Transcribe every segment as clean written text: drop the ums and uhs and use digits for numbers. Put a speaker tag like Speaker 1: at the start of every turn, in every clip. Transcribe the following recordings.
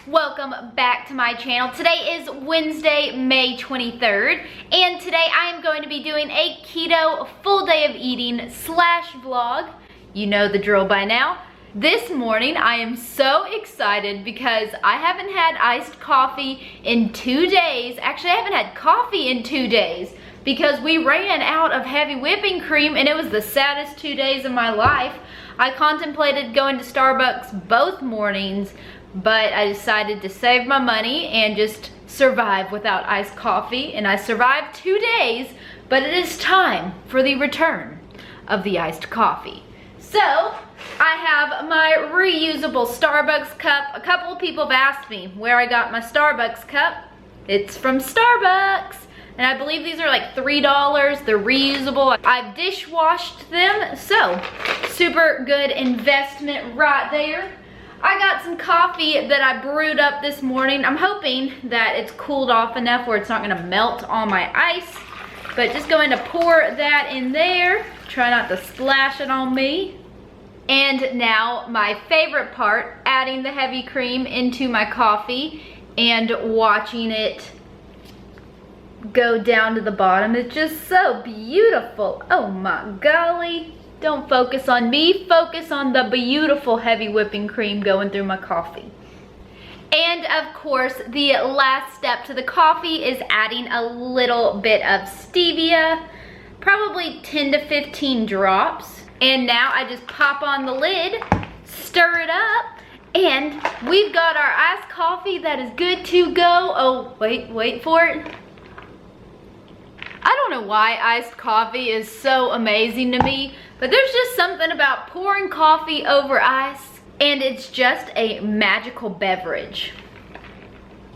Speaker 1: Welcome back to my channel. Today is Wednesday, May 23rd, and today I am going to be doing a keto full day of eating slash vlog. You know the drill by now. This morning I am so excited because I haven't had iced coffee in 2 days. Actually, I haven't had coffee in 2 days because we ran out of heavy whipping cream and it was the saddest 2 days of my life. I contemplated going to Starbucks both mornings, but I decided to save my money and just survive without iced coffee, and I survived 2 days, but it is time for the return of the iced coffee. So I have my reusable Starbucks cup. A couple of people have asked me where I got my Starbucks cup. It's from Starbucks, and I believe these are like $3. They're reusable. I've dishwashed them, so super good investment right there. I got some coffee that I brewed up this morning. I'm hoping that it's cooled off enough where it's not gonna melt all my ice, but just going to pour that in there. Try not to splash it on me. And now my favorite part, adding the heavy cream into my coffee and watching it go down to the bottom. It's just so beautiful. Oh my golly. Don't focus on me, focus on the beautiful heavy whipping cream going through my coffee. And of course, the last step to the coffee is adding a little bit of stevia, probably 10 to 15 drops. And now I just pop on the lid, stir it up, and we've got our iced coffee that is good to go. Oh, wait for it. I don't know why iced coffee is so amazing to me, but there's just something about pouring coffee over ice, and it's just a magical beverage.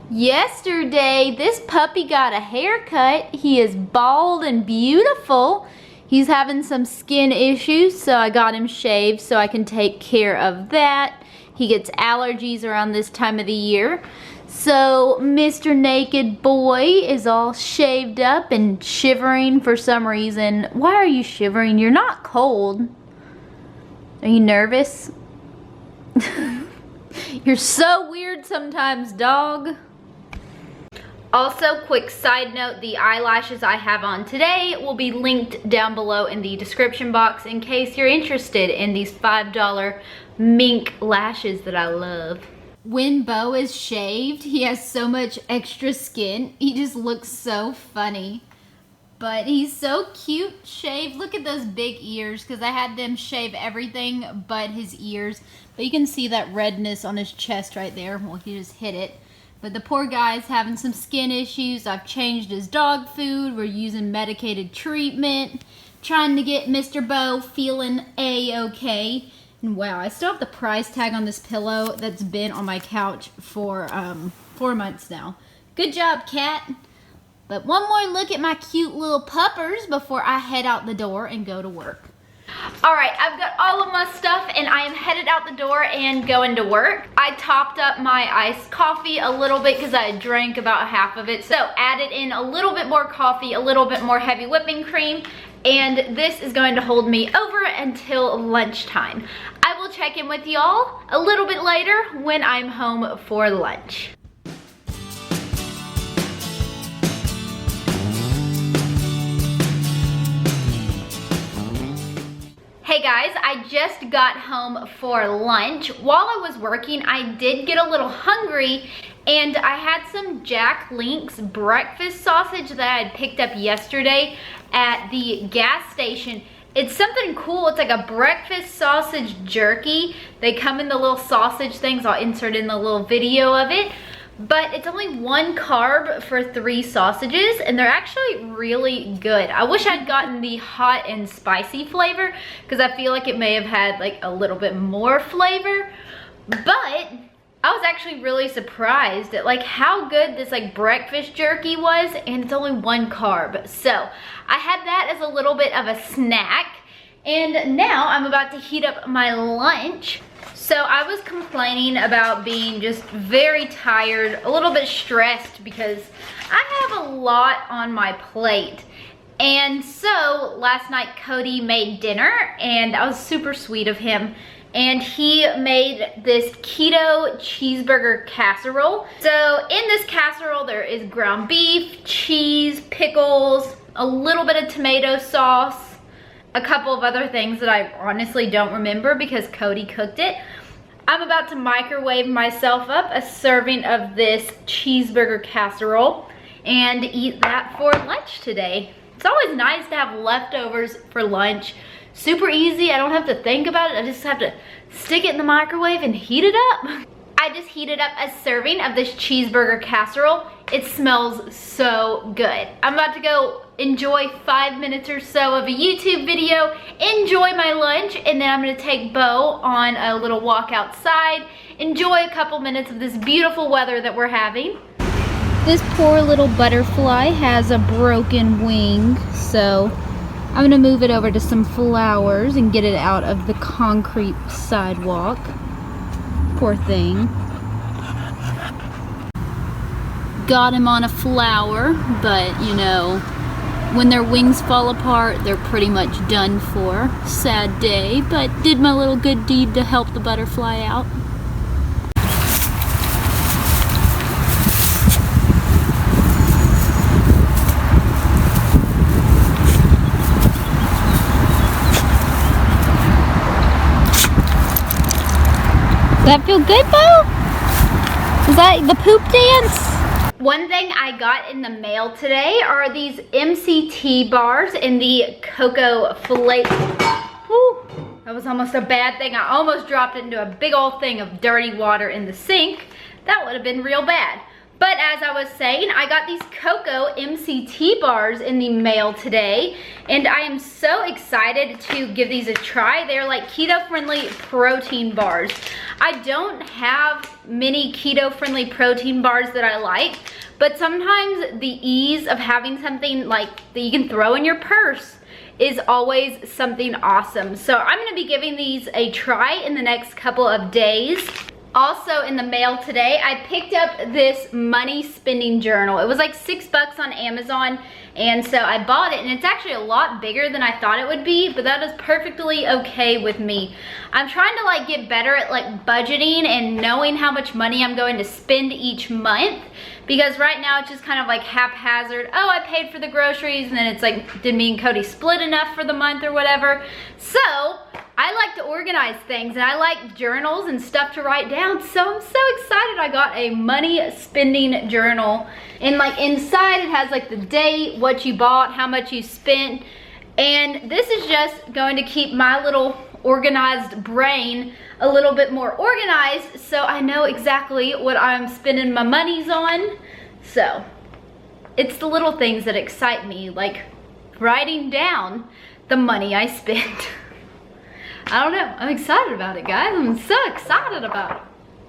Speaker 1: Yesterday, this puppy got a haircut. He is bald and beautiful. He's having some skin issues, so I got him shaved so I can take care of that. He gets allergies around this time of the year. So Mr. Naked Boy is all shaved up and shivering for some reason. Why are you shivering? You're not cold. Are you nervous? You're so weird sometimes, dog. Also, quick side note, the eyelashes I have on today will be linked down below in the description box in case you're interested in these $5 mink lashes that I love. When Bo is shaved, he has so much extra skin. He just looks so funny. But he's so cute shaved. Look at those big ears, because I had them shave everything but his ears. But you can see that redness on his chest right there. Well, he just hit it. But the poor guy's having some skin issues. I've changed his dog food. We're using medicated treatment. Trying to get Mr. Bo feeling A-okay. And wow, I still have the price tag on this pillow that's been on my couch for 4 months now. Good job, cat. But one more look at my cute little puppers before I head out the door and go to work. All right, I've got all of my stuff and I am headed out the door and going to work. I topped up my iced coffee a little bit because I drank about half of it. So added in a little bit more coffee, a little bit more heavy whipping cream, and this is going to hold me over until lunchtime. I will check in with y'all a little bit later when I'm home for lunch. Hey guys, I just got home for lunch. While I was working, I did get a little hungry and I had some Jack Link's breakfast sausage that I had picked up yesterday at the gas station. It's something cool. It's like a breakfast sausage jerky. They come in the little sausage things. I'll insert in the little video of it. But it's only 1 carb for 3 sausages, and they're actually really good. I wish I'd gotten the hot and spicy flavor because I feel like it may have had like a little bit more flavor. But I was actually really surprised at like how good this like breakfast jerky was, and it's only 1 carb. So I had that as a little bit of a snack, and now I'm about to heat up my lunch. So I was complaining about being just very tired, a little bit stressed because I have a lot on my plate. And so last night Cody made dinner and that was super sweet of him. and he made this keto cheeseburger casserole. So in this casserole, there is ground beef, cheese, pickles, a little bit of tomato sauce, a couple of other things that I honestly don't remember because Cody cooked it. I'm about to microwave myself up a serving of this cheeseburger casserole and eat that for lunch today. It's always nice to have leftovers for lunch. Super easy, I don't have to think about it. I just have to stick it in the microwave and heat it up. I just heated up a serving of this cheeseburger casserole. It smells so good. I'm about to go enjoy 5 minutes or so of a YouTube video, enjoy my lunch, and then I'm gonna take Bo on a little walk outside, enjoy a couple minutes of this beautiful weather that we're having. This poor little butterfly has a broken wing, so I'm gonna move it over to some flowers and get it out of the concrete sidewalk. Poor thing. Got him on a flower, but you know, when their wings fall apart, they're pretty much done for. Sad day, but did my little good deed to help the butterfly out. Does that feel good, Bo? Is that the poop dance? One thing I got in the mail today are these MCT bars in the cocoa flavor. Whew, that was almost a bad thing. I almost dropped it into a big old thing of dirty water in the sink. That would have been real bad. But as I was saying, I got these cocoa MCT bars in the mail today, and I am so excited to give these a try. They're like keto-friendly protein bars. I don't have many keto-friendly protein bars that I like, but sometimes the ease of having something like that you can throw in your purse is always something awesome. So I'm gonna be giving these a try in the next couple of days. Also in the mail today, I picked up this money spending journal. It was like $6 on Amazon, and so I bought it, and it's actually a lot bigger than I thought it would be, but that is perfectly okay with me. I'm trying to like get better at like budgeting and knowing how much money I'm going to spend each month, because right now it's just kind of like haphazard. Oh, I paid for the groceries, and then it's like, did me and Cody split enough for the month or whatever? So I like to organize things, and I like journals and stuff to write down, so I'm so excited I got a money spending journal. And like inside it has like the date, what you bought, how much you spent, and this is just going to keep my little organized brain a little bit more organized, so I know exactly what I'm spending my monies on. So it's the little things that excite me, like writing down the money I spent. I don't know, I'm excited about it, guys. I'm so excited about it.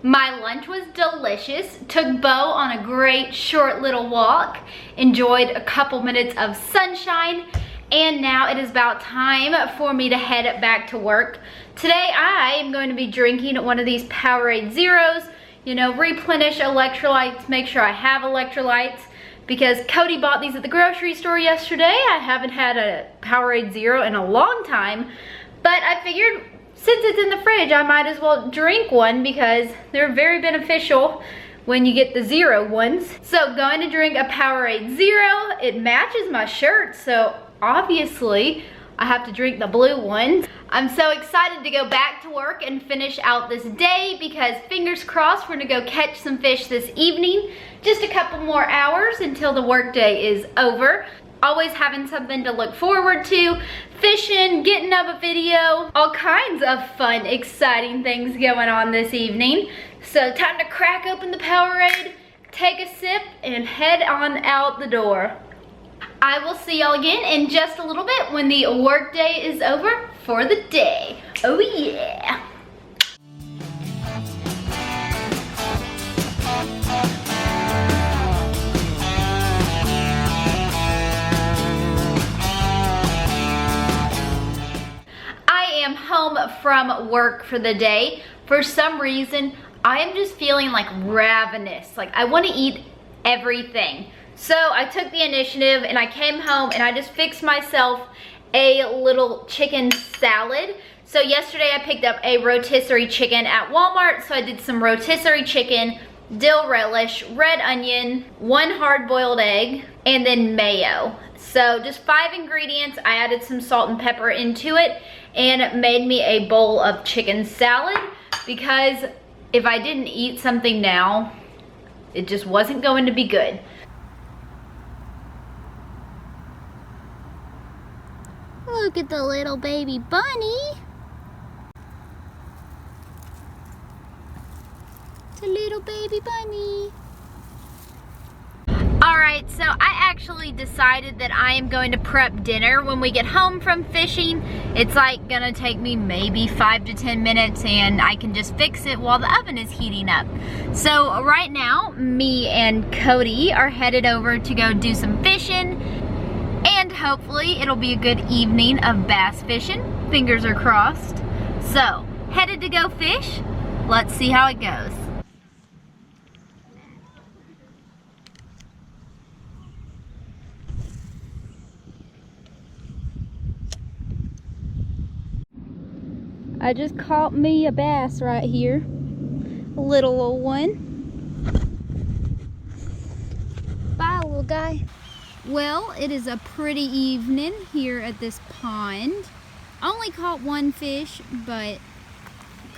Speaker 1: My lunch was delicious. Took Bo on a great short little walk. Enjoyed a couple minutes of sunshine. And now it is about time for me to head back to work. Today I am going to be drinking one of these Powerade Zeros. You know, replenish electrolytes, make sure I have electrolytes. Because Cody bought these at the grocery store yesterday. I haven't had a Powerade Zero in a long time. But I figured since it's in the fridge, I might as well drink one because they're very beneficial when you get the zero ones. So going to drink a Powerade Zero. It matches my shirt, so obviously I have to drink the blue ones. I'm so excited to go back to work and finish out this day because fingers crossed we're gonna go catch some fish this evening. Just a couple more hours until the workday is over. Always having something to look forward to. Fishing, getting up a video, all kinds of fun, exciting things going on this evening. So time to crack open the Powerade, take a sip, and head on out the door. I will see y'all again in just a little bit when the workday is over for the day. Oh yeah. am home from work for the day, for some reason, I am just feeling like ravenous. Like I want to eat everything. So I took the initiative and I came home and I just fixed myself a little chicken salad. So yesterday I picked up a rotisserie chicken at Walmart. So I did some rotisserie chicken, dill relish, red onion, 1 hard-boiled egg, and then mayo. So just 5 ingredients. I added some salt and pepper into it and made me a bowl of chicken salad, because if I didn't eat something now, it just wasn't going to be good. Look at the little baby bunny. It's a little baby bunny. Alright, so I actually decided that I am going to prep dinner when we get home from fishing. It's like gonna take me maybe 5 to 10 minutes, and I can just fix it while the oven is heating up. So right now, me and Cody are headed over to go do some fishing, and hopefully it'll be a good evening of bass fishing. Fingers are crossed. So, headed to go fish. Let's see how it goes. I just caught me a bass right here. A little old one. Bye, little guy. Well, it is a pretty evening here at this pond. Only caught 1 fish, but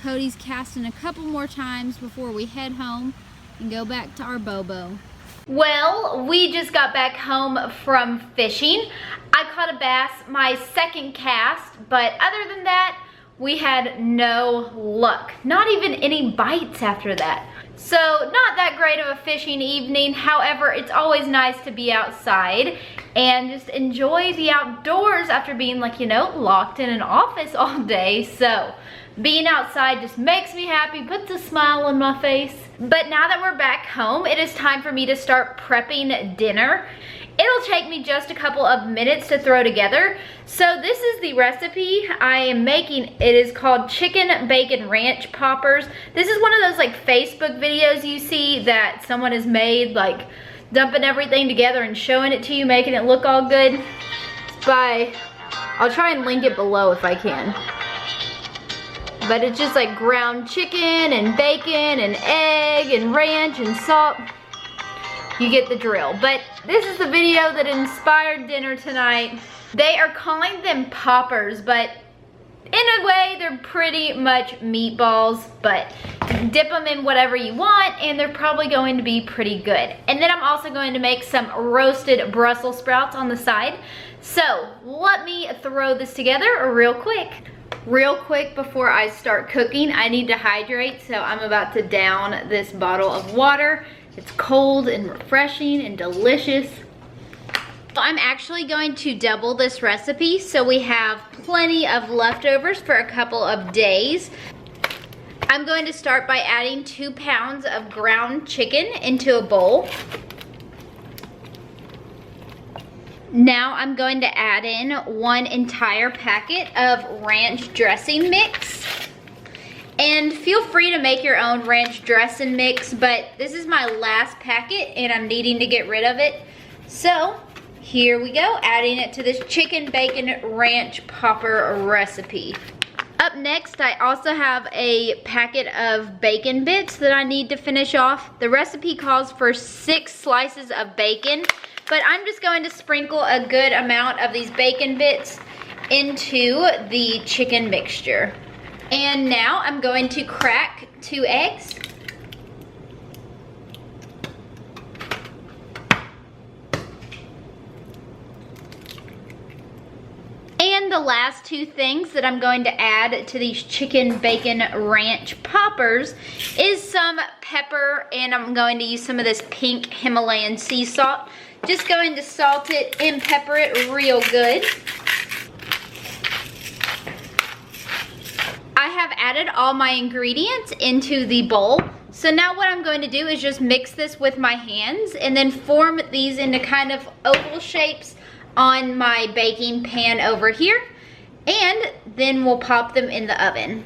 Speaker 1: Cody's casting a couple more times before we head home and go back to our Bobo. Well, we just got back home from fishing. I caught a bass, my 2nd cast, but other than that, we had no luck. Not even any bites after that. So not that great of a fishing evening. However, it's always nice to be outside and just enjoy the outdoors after being, like, you know, locked in an office all day. So being outside just makes me happy, puts a smile on my face. But now that we're back home, it is time for me to start prepping dinner. It'll take me just a couple of minutes to throw together. So this is the recipe I am making. It is called chicken bacon ranch poppers. This is one of those like Facebook videos you see that someone has made, like dumping everything together and showing it to you, making it look all good. It's by, I'll try and link it below if I can. But it's just like ground chicken and bacon and egg and ranch and salt. You get the drill. But this is the video that inspired dinner tonight. They are calling them poppers, but in a way they're pretty much meatballs, but dip them in whatever you want and they're probably going to be pretty good. And then I'm also going to make some roasted Brussels sprouts on the side. So let me throw this together real quick. Real quick before I start cooking, I need to hydrate, so I'm about to down this bottle of water. It's cold and refreshing and delicious. I'm actually going to double this recipe so we have plenty of leftovers for a couple of days. I'm going to start by adding 2 pounds of ground chicken into a bowl. Now I'm going to add in 1 entire packet of ranch dressing mix. And feel free to make your own ranch dressing mix, but this is my last packet and I'm needing to get rid of it. So here we go, adding it to this chicken bacon ranch popper recipe. Up next, I also have a packet of bacon bits that I need to finish off. The recipe calls for 6 slices of bacon, but I'm just going to sprinkle a good amount of these bacon bits into the chicken mixture. And now I'm going to crack 2 eggs. And the last 2 things that I'm going to add to these chicken bacon ranch poppers is some pepper, and I'm going to use some of this pink Himalayan sea salt. Just going to salt it and pepper it real good. I have added all my ingredients into the bowl. So now what I'm going to do is just mix this with my hands and then form these into kind of oval shapes on my baking pan over here. And then we'll pop them in the oven.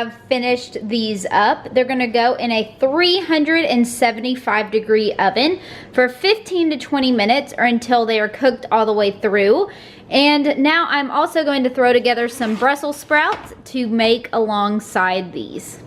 Speaker 1: have finished these up. They're gonna go in a 375 degree oven for 15 to 20 minutes or until they are cooked all the way through. And now I'm also going to throw together some Brussels sprouts to make alongside these.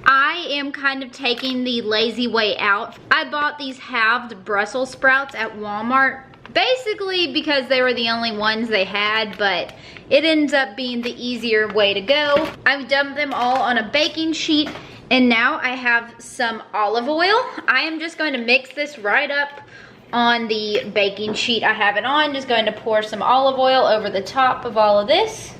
Speaker 1: I am kind of taking the lazy way out. I bought these halved Brussels sprouts at Walmart, basically because they were the only ones they had, but it ends up being the easier way to go. I've dumped them all on a baking sheet, and now I have some olive oil. I am just going to mix this right up on the baking sheet I have it on. Just going to pour some olive oil over the top of all of this.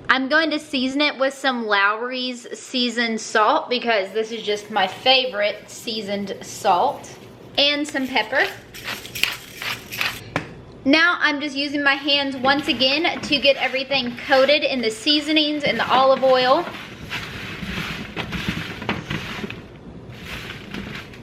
Speaker 1: I'm going to season it with some Lowry's seasoned salt because this is just my favorite seasoned salt, and some pepper. Now I'm just using my hands once again to get everything coated in the seasonings and the olive oil.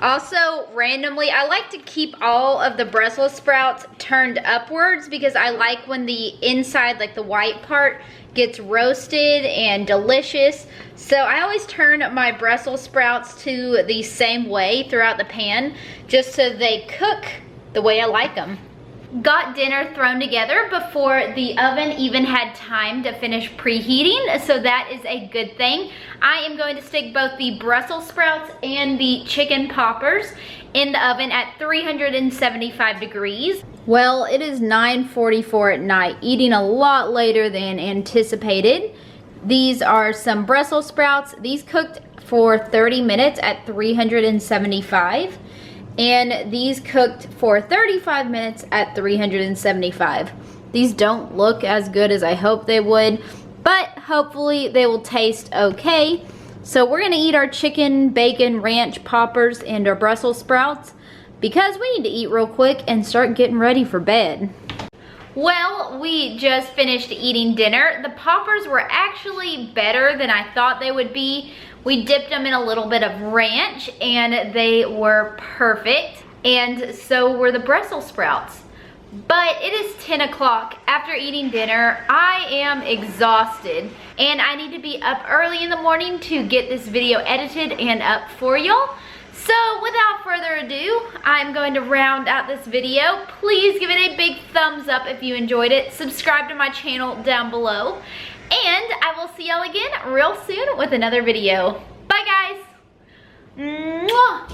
Speaker 1: Also, randomly, I like to keep all of the Brussels sprouts turned upwards because I like when the inside, like the white part, gets roasted and delicious. So I always turn my Brussels sprouts to the same way throughout the pan, just so they cook the way I like them. Got dinner thrown together before the oven even had time to finish preheating, so that is a good thing. I am going to stick both the Brussels sprouts and the chicken poppers in the oven at 375 degrees. Well, it is 9:44 at night, eating a lot later than anticipated. These are some Brussels sprouts. These cooked for 30 minutes at 375. And these cooked for 35 minutes at 375. These don't look as good as I hoped they would, but hopefully they will taste okay. So we're gonna eat our chicken, bacon, ranch poppers and our Brussels sprouts because we need to eat real quick and start getting ready for bed. Well, we just finished eating dinner. The poppers were actually better than I thought they would be. We dipped them in a little bit of ranch and they were perfect. And so were the Brussels sprouts. But it is 10 o'clock after eating dinner. I am exhausted and I need to be up early in the morning to get this video edited and up for y'all. So without further ado, I'm going to round out this video. Please give it a big thumbs up if you enjoyed it. Subscribe to my channel down below. And I will see y'all again real soon with another video. Bye guys. Mwah.